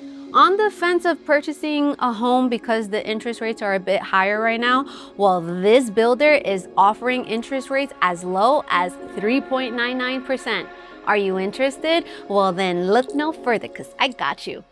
On the fence of purchasing a home because the interest rates are a bit higher right now? Well, this builder is offering interest rates as low as 3.99%. Are you interested? Well, then look no further because I got you.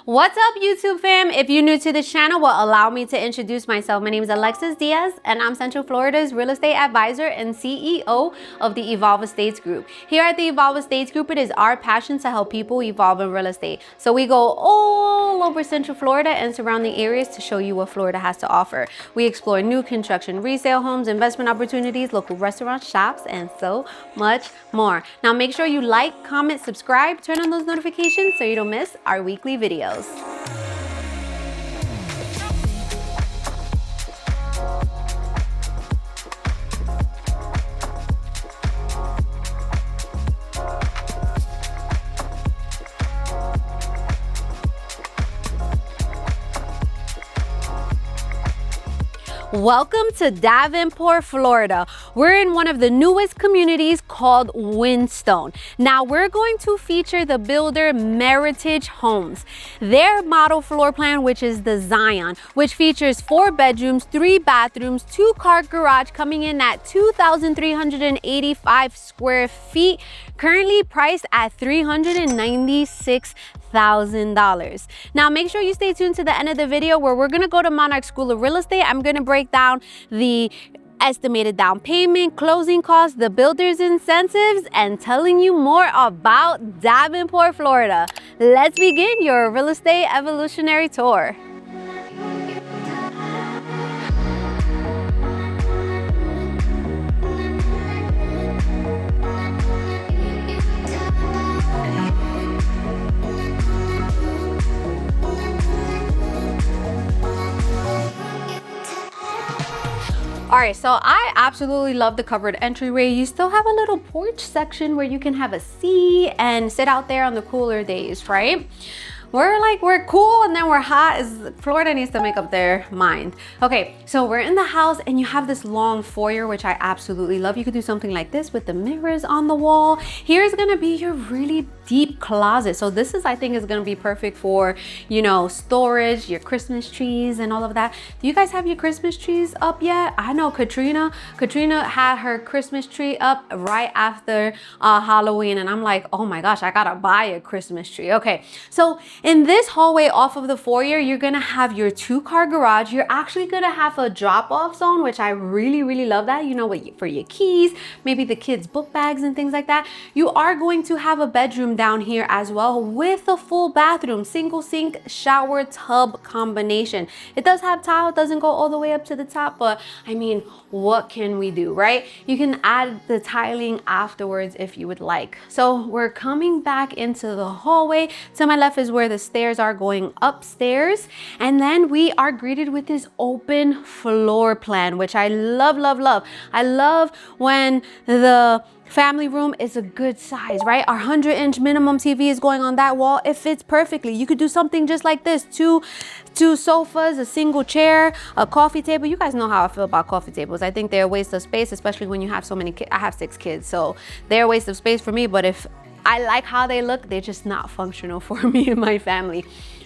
What's up, YouTube fam? If you're new to this channel, well, allow me to introduce myself. My name is Alexis Diaz, and I'm Central Florida's real estate advisor and CEO of the Evolve Estates Group. Here at the Evolve Estates Group, it is our passion to help people evolve in real estate. So we go all over Central Florida and surrounding areas to show you what Florida has to offer. We explore new construction, resale homes, investment opportunities, local restaurants, shops, and so much more. Now make sure you like, comment, subscribe, turn on those notifications so you don't miss our weekly videos. Welcome to Davenport, Florida. We're in one of the newest communities called Wynnstone. Now we're going to feature the builder Meritage Homes. Their model floor plan, which is the Zion, which features 4 bedrooms, 3 bathrooms, 2-car garage coming in at 2,385 square feet, currently priced at $396,000. Now make sure you stay tuned to the end of the video where we're gonna go to Monarch School of Real Estate. I'm gonna break down the estimated down payment, closing costs, the builder's incentives, and telling you more about Davenport, Florida. Let's begin your real estate evolutionary tour. All right, so I absolutely love the covered entryway. You still have a little porch section where you can have a seat and sit out there on the cooler days, right? We're cool and then we're hot. Florida needs to make up their mind. Okay, so we're in the house and you have this long foyer, which I absolutely love. You could do something like this with the mirrors on the wall. Here's gonna be your really deep closet. So this is, I think, is gonna be perfect for, you know, storage, your Christmas trees and all of that. Do you guys have your Christmas trees up yet? I know Katrina had her Christmas tree up right after Halloween, and I'm like, oh my gosh, I gotta buy a Christmas tree. Okay, so in this hallway off of the foyer, you're gonna have your 2-car garage. You're actually gonna have a drop-off zone, which I really love that, you know, for your keys, maybe the kids' book bags and things like that. You are going to have a bedroom down here as well with a full bathroom, single sink, shower, tub combination. It does have tile, it doesn't go all the way up to the top, but I mean, what can we do, right? You can add the tiling afterwards if you would like. So we're coming back into the hallway. To my left is where the stairs are going upstairs, and then we are greeted with this open floor plan, which I love. I love when the family room is a good size, right? Our 100-inch minimum TV is going on that wall. It fits perfectly. You could do something just like this: two sofas, a single chair, a coffee table. You guys know how I feel about coffee tables. I think they're a waste of space, especially when you have so many kids. I have 6 kids, so they're a waste of space for me. But if I like how they look, they're just not functional for me and my family.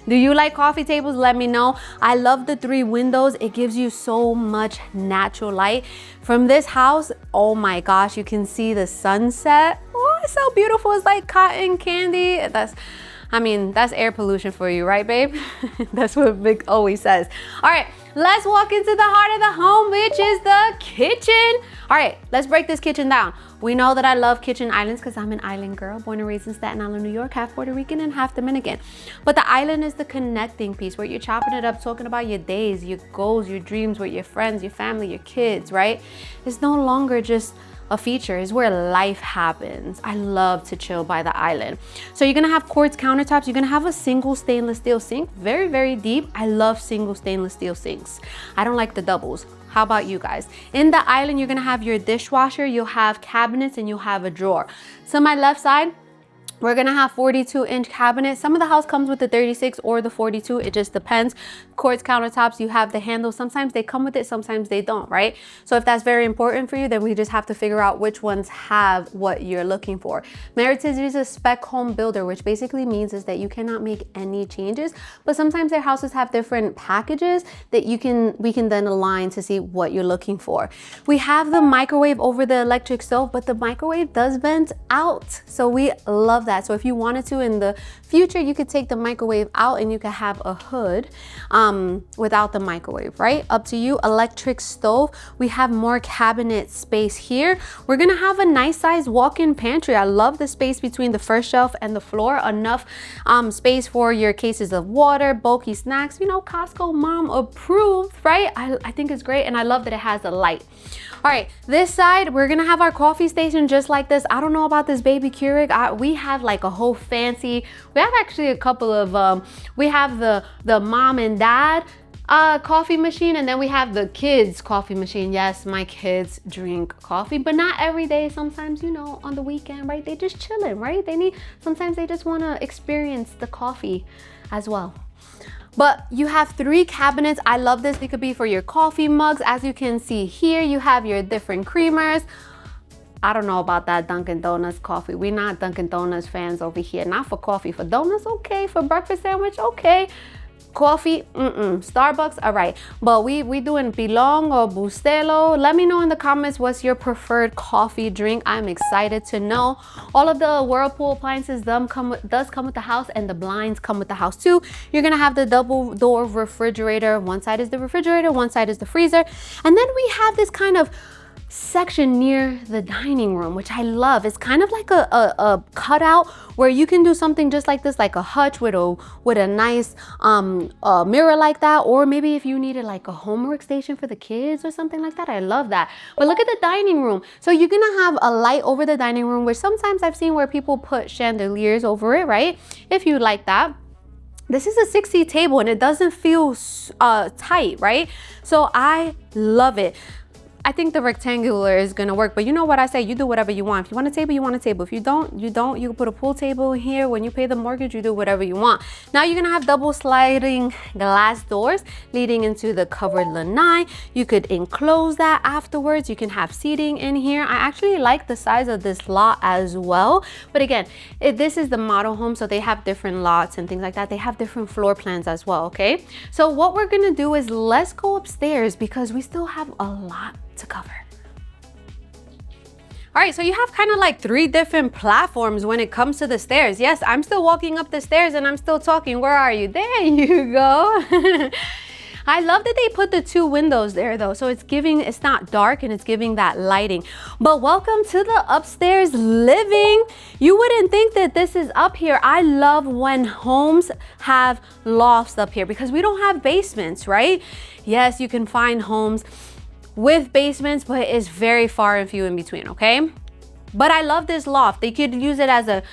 Do you like coffee tables? Let me know. I love the 3 windows. It gives you so much natural light. From this house, oh my gosh, you can see the sunset. Oh, it's so beautiful. It's like cotton candy. That's air pollution for you, right, babe? That's what Vic always says. All right, let's walk into the heart of the home, which is the kitchen. All right, let's break this kitchen down. We know that I love kitchen islands because I'm an island girl, born and raised in Staten Island, New York, half Puerto Rican and half Dominican. But the island is the connecting piece where you're chopping it up, talking about your days, your goals, your dreams with your friends, your family, your kids, right? It's no longer just a feature, is where life happens. I love to chill by the island. So you're gonna have quartz countertops. You're gonna have a single stainless steel sink, very deep. I love single stainless steel sinks. I don't like the doubles. How about you guys? In the island, you're gonna have your dishwasher, you'll have cabinets, and you'll have a drawer. So my left side, We're gonna have 42-inch cabinets. Some of the house comes with the 36 or the 42. It just depends. Quartz countertops, you have the handle. Sometimes they come with it, sometimes they don't, right? So if that's very important for you, then we just have to figure out which ones have what you're looking for. Meritage is a spec home builder, which basically means is that you cannot make any changes, but sometimes their houses have different packages that we can then align to see what you're looking for. We have the microwave over the electric stove, but the microwave does vent out. So we love that. So if you wanted to in the future, you could take the microwave out and you could have a hood without the microwave, right? Up to you. Electric stove. We have more cabinet space here. We're gonna have a nice size walk-in pantry. I love the space between the first shelf and the floor. Enough space for your cases of water, bulky snacks, you know, Costco mom approved, right? I think it's great, and I love that it has a light. All right, this side, we're gonna have our coffee station just like this. I don't know about this baby Keurig. We have like a whole fancy, we have actually a couple of, we have the mom and dad coffee machine, and then we have the kids coffee machine. Yes, my kids drink coffee, but not every day. Sometimes, you know, on the weekend, right? They just chilling, right? Sometimes they just wanna experience the coffee as well. But you have 3 cabinets. I love this. It could be for your coffee mugs. As you can see here, you have your different creamers. I don't know about that Dunkin' Donuts coffee. We're not Dunkin' Donuts fans over here. Not for coffee. For donuts, okay. For breakfast sandwich, okay. Coffee, Starbucks, all right. But we doing Pilon or Bustelo. Let me know in the comments what's your preferred coffee drink. I'm excited to know. All of the Whirlpool appliances does come with the house, and the blinds come with the house too. You're gonna have the double door refrigerator. One side is the refrigerator, one side is the freezer. And then we have this kind of section near the dining room, which I love. It's kind of like a cutout where you can do something just like this, like a hutch with a nice mirror like that, or maybe if you needed like a homework station for the kids or something like that. I love that. But look at the dining room. So you're gonna have a light over the dining room, which sometimes I've seen where people put chandeliers over it, right? If you like that. This is a 6-seat table and it doesn't feel tight, right? So I love it. I think the rectangular is gonna work, but you know what I say, you do whatever you want. If you want a table, you want a table. If you don't, you don't. You can put a pool table here. When you pay the mortgage, you do whatever you want. Now you're gonna have double sliding glass doors leading into the covered lanai. You could enclose that afterwards. You can have seating in here. I actually like the size of this lot as well. But again, this is the model home, so they have different lots and things like that. They have different floor plans as well, okay? So what we're gonna do is let's go upstairs because we still have a lot to cover. All right, so you have kind of like 3 different platforms when it comes to the stairs. Yes, I'm still walking up the stairs and I'm still talking. Where are you? There you go. I love that they put the 2 windows there though, so it's not dark and it's giving that lighting. But welcome to the upstairs living. You wouldn't think that this is up here. I love when homes have lofts up here because we don't have basements, right? Yes, you can find homes with basements, but it's very far and few in between, okay? But I love this loft. They could use it as a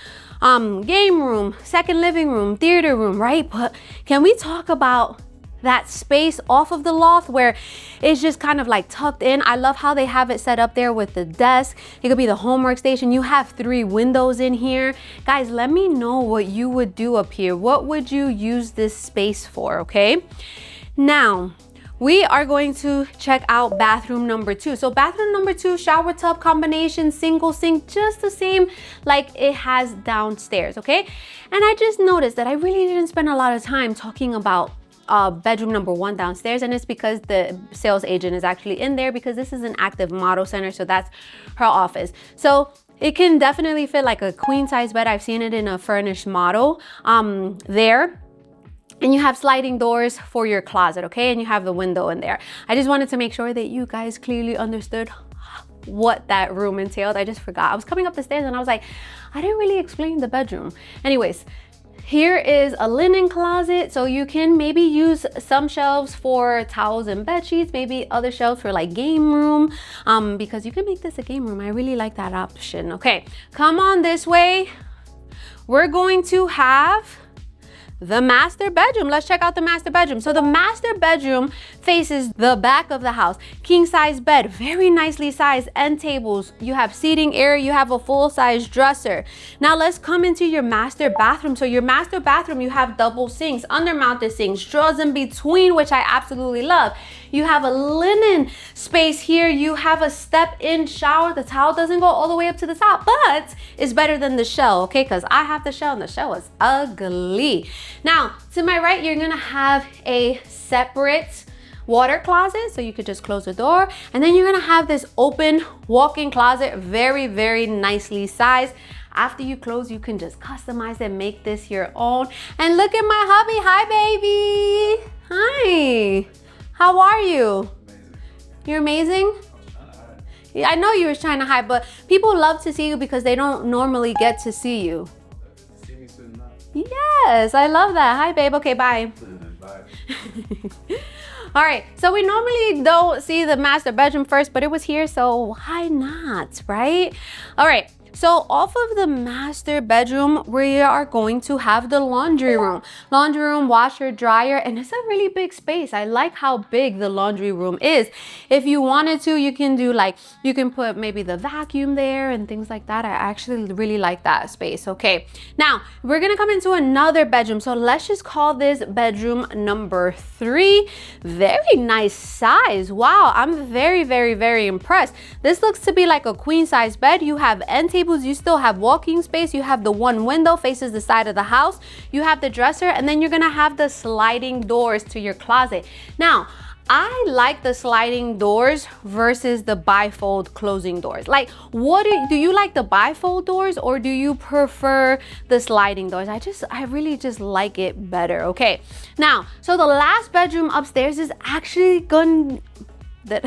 game room, second living room, theater room, right? But can we talk about that space off of the loft where it's just kind of like tucked in? I love how they have it set up there with the desk. It could be the homework station. You have 3 windows in here. Guys, let me know what you would do up here. What would you use this space for, okay? Now, we are going to check out bathroom number 2. So bathroom number 2, shower tub combination, single sink, just the same like it has downstairs, okay? And I just noticed that I really didn't spend a lot of time talking about bedroom number 1 downstairs, and it's because the sales agent is actually in there because this is an active model center, so that's her office. So it can definitely fit like a queen size bed. I've seen it in a furnished model there. And you have sliding doors for your closet, okay? And you have the window in there. I just wanted to make sure that you guys clearly understood what that room entailed. I just forgot. I was coming up the stairs and I was like, I didn't really explain the bedroom. Anyways, here is a linen closet. So you can maybe use some shelves for towels and bed sheets, maybe other shelves for like game room, because you can make this a game room. I really like that option. Okay, come on this way. We're going to have the master bedroom. Let's check out the master bedroom. So the master bedroom faces the back of the house. King size bed, very nicely sized, end tables. You have seating area, you have a full size dresser. Now let's come into your master bathroom. So your master bathroom, you have double sinks, under mounted sinks, drawers in between, which I absolutely love. You have a linen space here. You have a step-in shower. The towel doesn't go all the way up to the top, but it's better than the shell, okay? Because I have the shell and the shell is ugly. Now, to my right, you're gonna have a separate water closet, so you could just close the door. And then you're gonna have this open walk-in closet, very, very nicely sized. After you close, you can just customize it, make this your own. And look at my hubby. Hi, baby. Hi. How are you? Amazing. You're amazing? Yeah, I know you were trying to hide, but people love to see you because they don't normally get to see you. see me soon enough. Yes, I love that. Hi, babe. Okay, bye. Bye. All right, so we normally don't see the master bedroom first, but it was here, so why not, right? All right. So off of the master bedroom, we are going to have the laundry room. Laundry room, washer, dryer, and it's a really big space. I like how big the laundry room is. If you wanted to, you can do like, you can put maybe the vacuum there and things like that. I actually really like that space, okay? Now, we're gonna come into another bedroom. So let's just call this bedroom number 3. Very nice size. Wow, I'm very, very, very impressed. This looks to be like a queen size bed. You have end tables, you still have walking space, you have the one window faces the side of the house, you have the dresser, and then you're gonna have the sliding doors to your closet. Now, I like the sliding doors versus the bifold closing doors. Like, what do you like the bifold doors or do you prefer the sliding doors? I really just like it better, okay? Now, so the last bedroom upstairs is actually that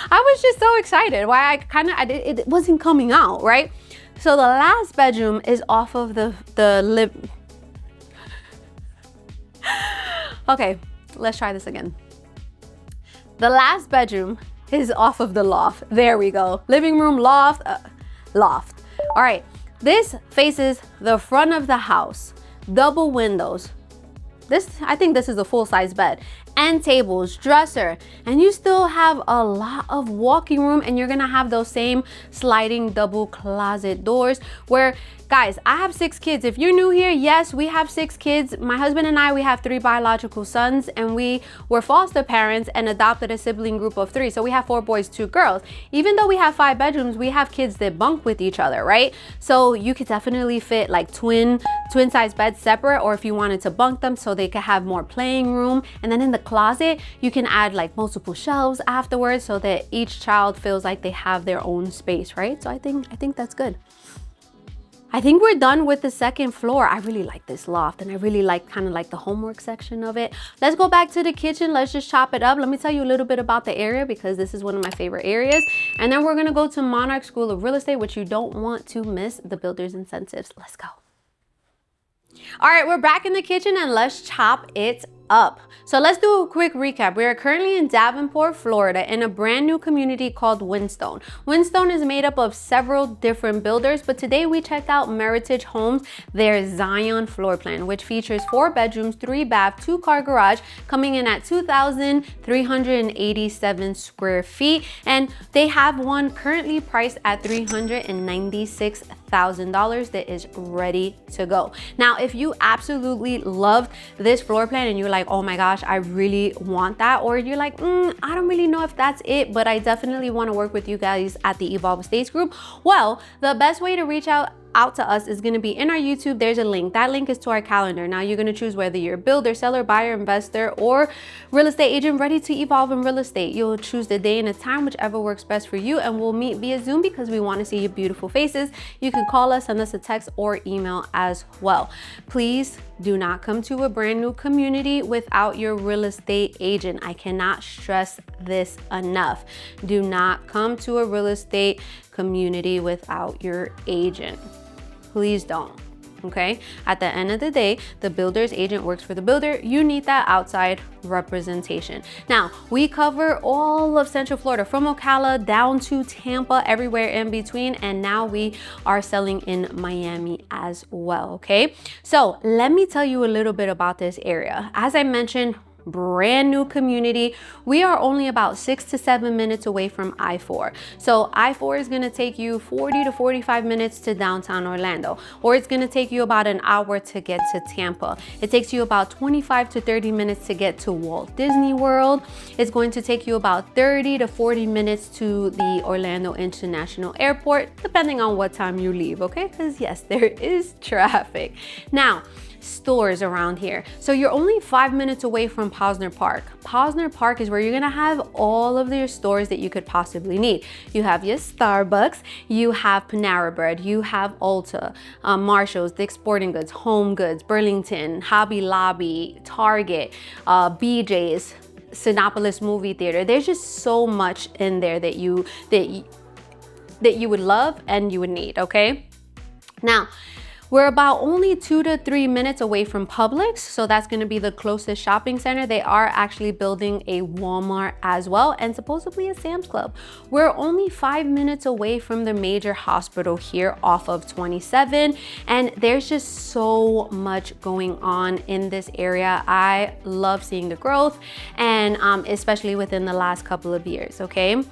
I was just so excited why it wasn't coming out, right? So the last bedroom is off of the lip. Okay, let's try this again. The last bedroom is off of the loft. There we go. Living room, loft, loft. All right, this faces the front of the house, double windows. I think this is a full-size bed. End tables, dresser, and you still have a lot of walking room, and you're gonna have those same sliding double closet doors where, guys, I have 6 kids. If you're new here, yes, we have 6 kids. My husband and I, we have 3 biological sons, and we were foster parents and adopted a sibling group of 3. So we have 4 boys, 2 girls. Even though we have 5 bedrooms, we have kids that bunk with each other, right? So you could definitely fit like twin size beds separate, or if you wanted to bunk them so they could have more playing room. And then in the closet, you can add like multiple shelves afterwards so that each child feels like they have their own space, right? So I think that's good. I think we're done with the second floor. I really like this loft, and I really like kind of like the homework section of it. Let's go back to the kitchen. Let's just chop it up. Let me tell you a little bit about the area because this is one of my favorite areas. And then we're gonna go to Monarch School of Real Estate, which you don't want to miss, the builder's incentives. Let's go. All right, we're back in the kitchen and let's chop it up. So let's do a quick recap. We are currently in Davenport, Florida, in a brand new community called Wynnstone. Wynnstone is made up of several different builders, but today we checked out Meritage Homes, their Zion floor plan, which features 4 bedrooms, 3 bath, 2-car garage, coming in at 2,387 square feet. And they have one currently priced at $396,000 that is ready to go. Now, if you absolutely loved this floor plan and you're like, oh my gosh, I really want that, or you're like, I don't really know if that's it, but I definitely want to work with you guys at the Evolve Estates group, well, the best way to reach out to us is going to be in our YouTube. There's a link. That link is to our calendar. Now you're going to choose whether you're a builder, seller, buyer, investor, or real estate agent ready to evolve in real estate. You'll choose the day and the time, whichever works best for you, and we'll meet via Zoom because we want to see your beautiful faces. You can call us, send us a text, or email as well. Please do not come to a brand new community without your real estate agent. I cannot stress this enough. Do not come to a real estate community without your agent. Please don't. Okay, at the end of the day, the builder's agent works for the builder. You need that outside representation. Now, we cover all of Central Florida from Ocala down to Tampa, everywhere in between, and now we are selling in Miami as well. Okay, so let me tell you a little bit about this area. As I mentioned, brand new community. We are only about 6 to 7 minutes away from I-4. So I-4 is going to take you 40 to 45 minutes to downtown Orlando, or it's going to take you about an hour to get to Tampa. It takes you about 25 to 30 minutes to get to Walt Disney World. It's going to take you about 30 to 40 minutes to the Orlando International Airport, depending on what time you leave, okay? Because yes, there is traffic. Now, stores around here. So you're only 5 minutes away from Posner Park. Posner Park is where you're gonna have all of your stores that you could possibly need. You have your Starbucks, you have Panera Bread, you have Ulta, Marshalls, Dick's Sporting Goods, Home Goods, Burlington, Hobby Lobby, Target, BJ's, Sinopolis Movie Theater. There's just so much in there that you would love and you would need, okay? Now, we're about only 2 to 3 minutes away from Publix, so that's going to be the closest shopping center. They are actually building a Walmart as well, and supposedly a Sam's Club. We're only 5 minutes away from the major hospital here off of 27, and there's just so much going on in this area. I love seeing the growth, and especially within the last couple of years, okay?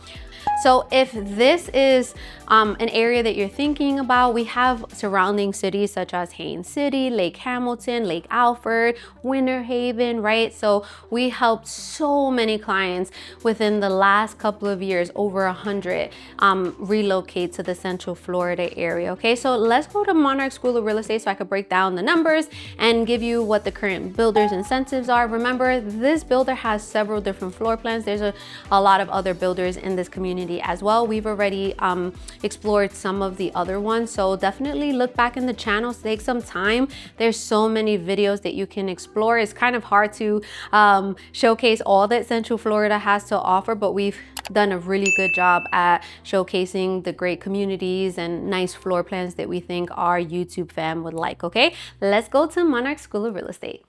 So if this is an area that you're thinking about, we have surrounding cities such as Haines City, Lake Hamilton, Lake Alfred, Winter Haven, right? So we helped so many clients within the last couple of years, over 100, relocate to the Central Florida area, okay? So let's go to Monarch School of Real Estate so I could break down the numbers and give you what the current builder's incentives are. Remember, this builder has several different floor plans. There's a lot of other builders in this community as well. We've already explored some of the other ones, so definitely look back in the channels, take some time. There's so many videos that you can explore. It's kind of hard to showcase all that Central Florida has to offer, but we've done a really good job at showcasing the great communities and nice floor plans that we think our YouTube fam would like, okay? Let's go to Monarch School of Real Estate.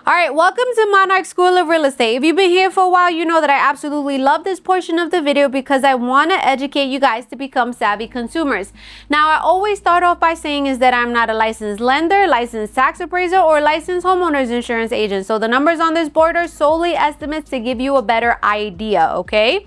All right, welcome to Monarch School of Real Estate. If you've been here for a while, you know that I absolutely love this portion of the video because I want to educate you guys to become savvy consumers. Now, I always start off by saying is that I'm not a licensed lender, licensed tax appraiser, or licensed homeowners insurance agent. So the numbers on this board are solely estimates to give you a better idea, okay?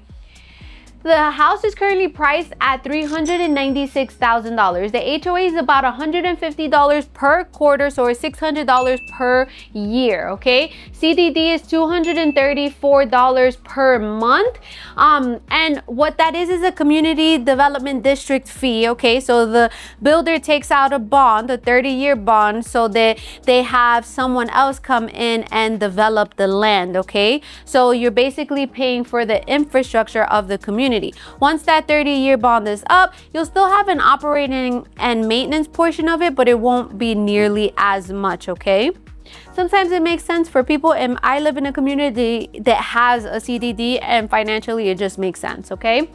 The house is currently priced at $396,000. The HOA is about $150 per quarter, so it's $600 per year, okay? CDD is $234 per month. And what that is a community development district fee, okay? So the builder takes out a bond, a 30-year bond, so that they have someone else come in and develop the land, okay? So you're basically paying for the infrastructure of the community. Once that 30-year bond is up, you'll still have an operating and maintenance portion of it, but it won't be nearly as much, okay? Sometimes it makes sense for people, and I live in a community that has a CDD, and financially it just makes sense, okay?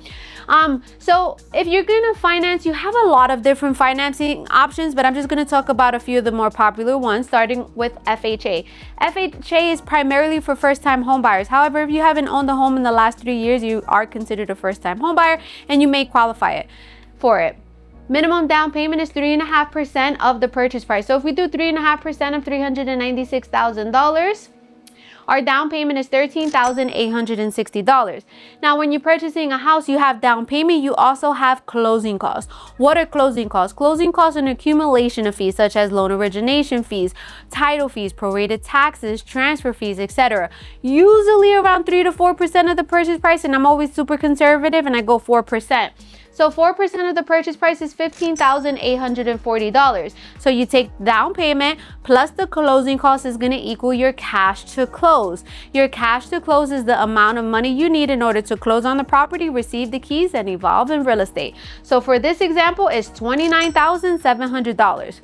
So if you're gonna finance, you have a lot of different financing options, but I'm just gonna talk about a few of the more popular ones, starting with FHA. FHA is primarily for first-time home buyers. However, if you haven't owned a home in the last 3 years, you are considered a first-time home buyer, and you may qualify for it. Minimum down payment is 3.5% of the purchase price. So if we do 3.5% of $396,000, our down payment is $13,860. Now, when you're purchasing a house, you have down payment, you also have closing costs. What are closing costs? Closing costs are an accumulation of fees such as loan origination fees, title fees, prorated taxes, transfer fees, etc. Usually around 3 to 4% of the purchase price, and I'm always super conservative and I go 4%. So 4% of the purchase price is $15,840. So you take down payment plus the closing cost is going to equal your cash to close. Your cash to close is the amount of money you need in order to close on the property, receive the keys, and evolve in real estate. So for this example, it's $29,700.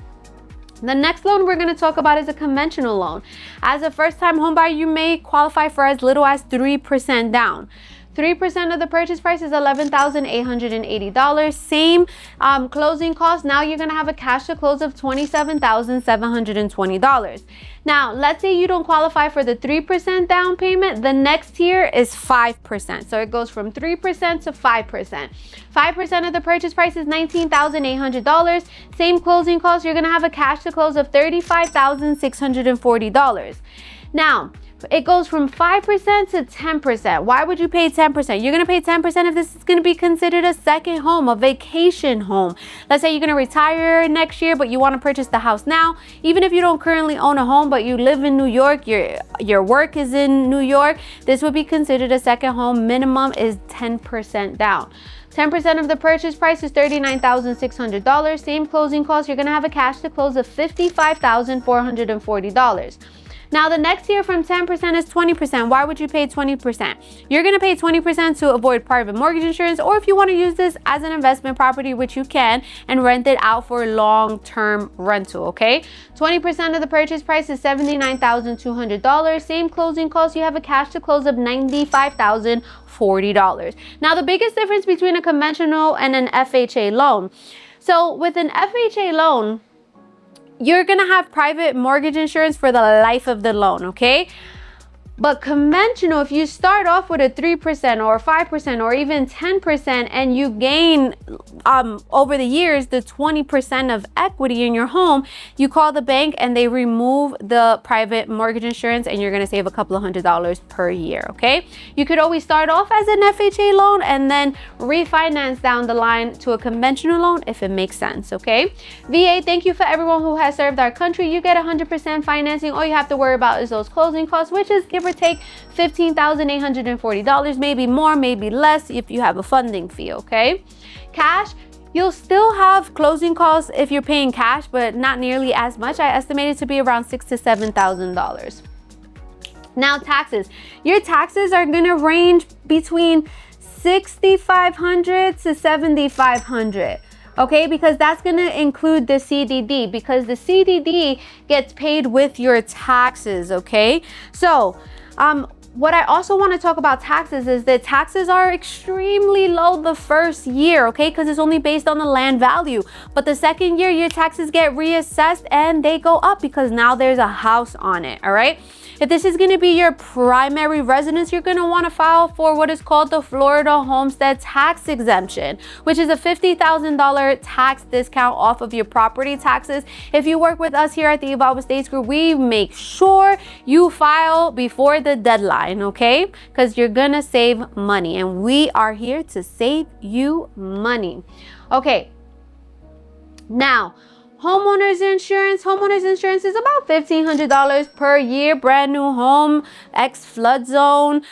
The next loan we're going to talk about is a conventional loan. As a first-time homebuyer, you may qualify for as little as 3% down. 3% of the purchase price is $11,880. Same closing cost. Now you're gonna have a cash to close of $27,720. Now, let's say you don't qualify for the 3% down payment. The next tier is 5%. So it goes from 3% to 5%. 5% of the purchase price is $19,800. Same closing cost. You're gonna have a cash to close of $35,640. Now, it goes from 5% to 10%. Why would you pay 10%? You're gonna pay 10% if this is gonna be considered a second home, a vacation home. Let's say you're gonna retire next year, but you wanna purchase the house now. Even if you don't currently own a home, but you live in New York, your work is in New York, this would be considered a second home. Minimum is 10% down. 10% of the purchase price is $39,600. Same closing cost. You're gonna have a cash to close of $55,440. Now, the next tier from 10% is 20%. Why would you pay 20%? You're gonna pay 20% to avoid private mortgage insurance, or if you wanna use this as an investment property, which you can, and rent it out for long-term rental, okay? 20% of the purchase price is $79,200. Same closing cost. You have a cash to close of $95,040. Now, the biggest difference between a conventional and an FHA loan. So with an FHA loan, you're gonna have private mortgage insurance for the life of the loan, okay? But conventional, if you start off with a 3% or 5% or even 10% and you gain over the years the 20% of equity in your home, you call the bank and they remove the private mortgage insurance and you're gonna save a couple of $100s per year, okay? You could always start off as an FHA loan and then refinance down the line to a conventional loan if it makes sense, okay? VA, thank you for everyone who has served our country. You get 100% financing. All you have to worry about is those closing costs, which is give or take $15,840, maybe more, maybe less if you have a funding fee, okay? Cash, you'll still have closing costs if you're paying cash, but not nearly as much. I estimate it to be around $6,000 to $7,000. Now, taxes. Your taxes are gonna range between $6,500 to $7,500. Okay, because that's gonna include the CDD, because the CDD gets paid with your taxes, okay? So, what I also want to talk about taxes is that taxes are extremely low the first year, okay? Because it's only based on the land value. But the second year, your taxes get reassessed and they go up because now there's a house on it, all right? If this is going to be your primary residence, you're going to want to file for what is called the Florida Homestead Tax Exemption, which is a $50,000 tax discount off of your property taxes. If you work with us here at the Evolve Estates Group, we make sure you file before the deadline, okay? Because you're going to save money, and we are here to save you money. Okay, now, homeowners insurance. Homeowners insurance is about $1,500 per year. Brand new home, ex-flood zone,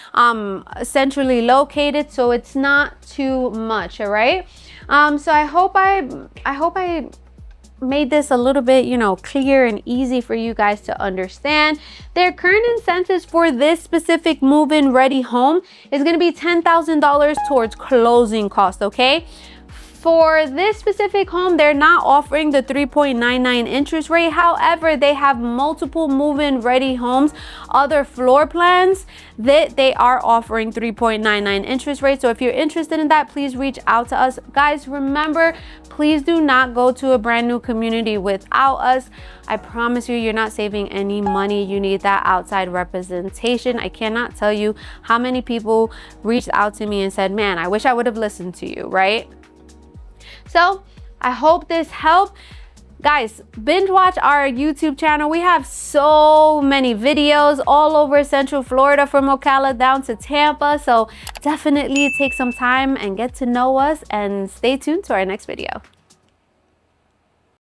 centrally located, so it's not too much, all right? So I hope I made this a little bit, clear and easy for you guys to understand. Their current incentives for this specific move-in ready home is going to be $10,000 towards closing costs, okay? For this specific home, they're not offering the 3.99 interest rate. However, they have multiple move-in ready homes, other floor plans that they are offering 3.99 interest rate. So if you're interested in that, please reach out to us. Guys, remember, please do not go to a brand new community without us. I promise you, you're not saving any money. You need that outside representation. I cannot tell you how many people reached out to me and said, man, I wish I would have listened to you, right? So I hope this helped. Guys, binge watch our YouTube channel. We have so many videos all over Central Florida, from Ocala down to Tampa. So definitely take some time and get to know us, and stay tuned to our next video.